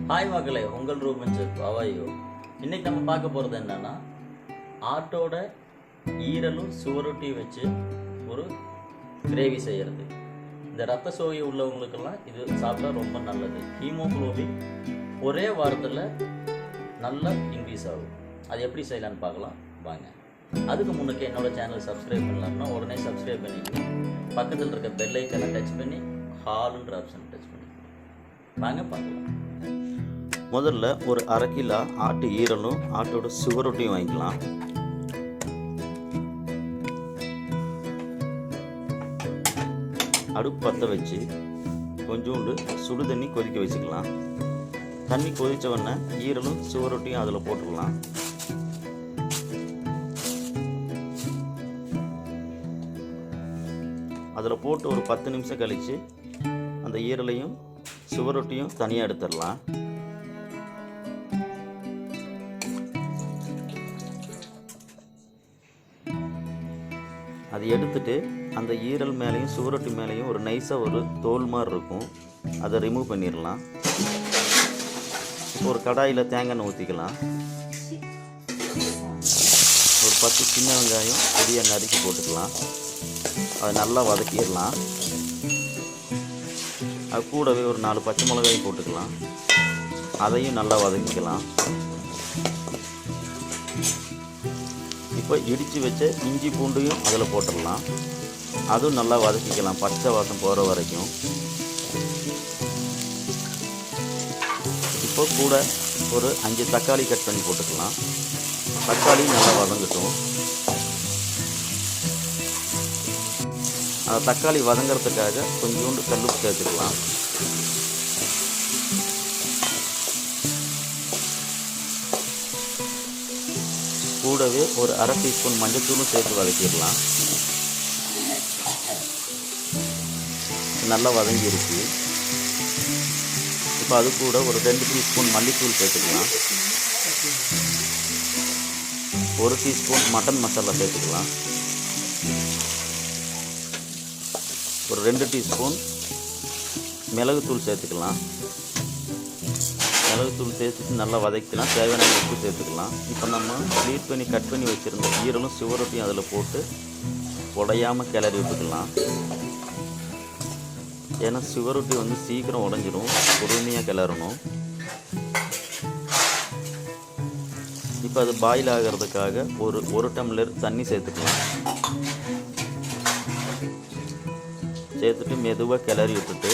Hi மக்களே, உங்கள் ரூபன் செப் அவாயோ. இன்னைக்கு நம்ம பார்க்க போகிறது என்னன்னா, ஆட்டோட ஈரலும் சுவரொட்டியும் வச்சு ஒரு கிரேவி செய்கிறது. இந்த ரத்த சோகை உள்ளவங்களுக்கெல்லாம் இது சாப்பிட்டா ரொம்ப நல்லது. ஹீமோகுளோபின் ஒரே வாரத்தில் நல்லா இன்க்ரீஸ் ஆகும். அது எப்படி செய்யலான்னு பார்க்கலாம் வாங்க. அதுக்கு முன்னுக்கு என்னோட சேனல் சப்ஸ்கிரைப் பண்ணலாம்னா உடனே சப்ஸ்கிரைப் பண்ணிக்கணும். பக்கத்தில் இருக்க பெல் ஐக்கனை டச் பண்ணி ஹால்ன்ற ஆப்ஷன் டச் பண்ணி வாங்க பார்க்கலாம். முதல்ல ஒரு அரை கிலோ ஆட்டு ஈரலும் ஆட்டோட சுவரொட்டியும் வாங்கிக்கலாம். அடுப்பு பற்ற வச்சு கொஞ்சோண்டு சுடு தண்ணி கொதிக்க வச்சுக்கலாம். தண்ணி கொதித்த உடனே ஈரலும் சுவரொட்டியும் அதில் போட்டுடலாம். அதில் போட்டு ஒரு 10 நிமிஷம் கழித்து அந்த ஈரலையும் சுவரொட்டியும் தனியாக எடுத்துடலாம். அதை எடுத்துட்டு அந்த ஈரல் மேலேயும் சுவரொட்டி மேலேயும் ஒரு நைஸாக ஒரு தோல் மாதிரி இருக்கும், அதை ரிமூவ் பண்ணிடலாம். ஒரு கடாயில் தேங்காய் எண்ணெய் ஊற்றிக்கலாம். ஒரு 10 சின்ன வெங்காயம் பொடியாக நறுக்கி போட்டுக்கலாம். அதை நல்லா வதக்கிடலாம். அது கூடவே ஒரு 4 பச்சை மிளகாய் போட்டுக்கலாம். அதையும் நல்லா வதக்கிக்கலாம். இப்போ இடித்து வச்ச இஞ்சி பூண்டையும் அதில் போட்டுடலாம். அதுவும் நல்லா வதக்கிக்கலாம், பச்சை வாசம் போகிற வரைக்கும். இப்போ கூட ஒரு 5 தக்காளி கட் பண்ணி போட்டுக்கலாம். தக்காளி நல்லா வதங்கட்டும். அந்த தக்காளி வதங்கிறதுக்காக கொஞ்சோண்டு கல்லுப்பு சேர்த்துக்கலாம். கூடவே ஒரு அரை டீஸ்பூன் மஞ்சத்தூளும் சேர்த்து வதக்கிடலாம். நல்லா வதங்கிருச்சு. இப்போ அது கூட ஒரு 2 டீஸ்பூன் மல்லித்தூள் சேர்த்துக்கலாம். 1 டீஸ்பூன் மட்டன் மசாலா சேர்த்துக்கலாம். ஒரு 2 டீஸ்பூன் மிளகுத்தூள் சேர்த்துக்கலாம். மிளகுத்தூள் சேர்த்துட்டு நல்லா வதக்கலாம். தேவையான உப்பு சேர்த்துக்கலாம். இப்போ நம்ம க்ளீன் பண்ணி கட் பண்ணி வச்சுருந்த ஈரலும் சுவரொட்டியும் அதில் போட்டு உடையாமல் கிளறி விட்டுக்கலாம். ஏன்னா சுவரொட்டி வந்து சீக்கிரம் உடைஞ்சிடும், பொறுமையாக கிளறணும். இப்போ அது பாயில் ஆகிறதுக்காக ஒரு டம்ளர் தண்ணி சேர்த்துக்கலாம். சேர்த்துட்டு மெதுவாக கிளறி விட்டுட்டு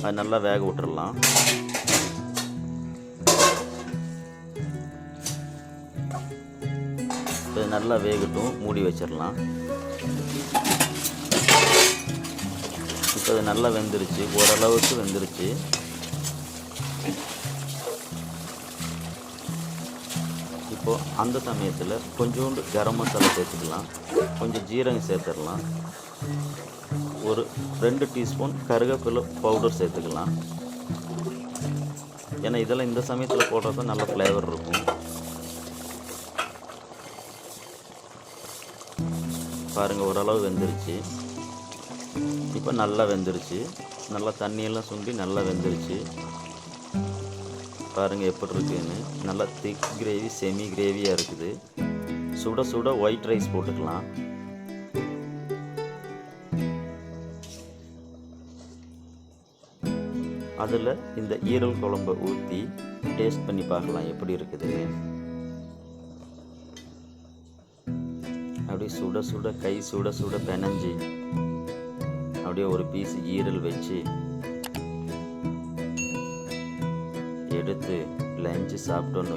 அது நல்லா வேக விட்டுடலாம். இது நல்லா வேகட்டும், மூடி வச்சிடலாம். இப்போ அது நல்லா வெந்துருச்சு, ஓரளவுக்கு வெந்துருச்சு. இப்போது அந்த சமயத்தில் கொஞ்சோண்டு கரம் மசாலா சேர்த்துக்கலாம். கொஞ்சம் ஜீரகம் சேர்த்துடலாம். ஒரு 2 டீஸ்பூன் கருவேப்பிலை பவுடர் சேர்த்துக்கலாம். ஏன்னா இதெல்லாம் இந்த சமயத்தில் போடுறது தான் நல்ல ஃப்ளேவர் இருக்கும். பாருங்கள், ஓரளவு வெந்துருச்சு. இப்போ நல்லா வெந்துருச்சு. நல்லா தண்ணியெல்லாம் சுண்டி நல்லா வெந்துருச்சு. பாருங்கள் எப்படி இருக்குன்னு. நல்லா திக் கிரேவி, செமி கிரேவியாக இருக்குது. சுட சுட ஒயிட் ரைஸ் போட்டுக்கலாம். அதில் இந்த ஈரல் குழம்பை ஊற்றி டேஸ்ட் பண்ணி பார்க்கலாம் எப்படி இருக்குதுன்னு. அப்படியே சுட சுட கை சுட சுட பெனஞ்சி அப்படியே ஒரு பீஸ் ஈரல் வச்சு எடுத்து லஞ்சு சாப்பிட்டோன்னு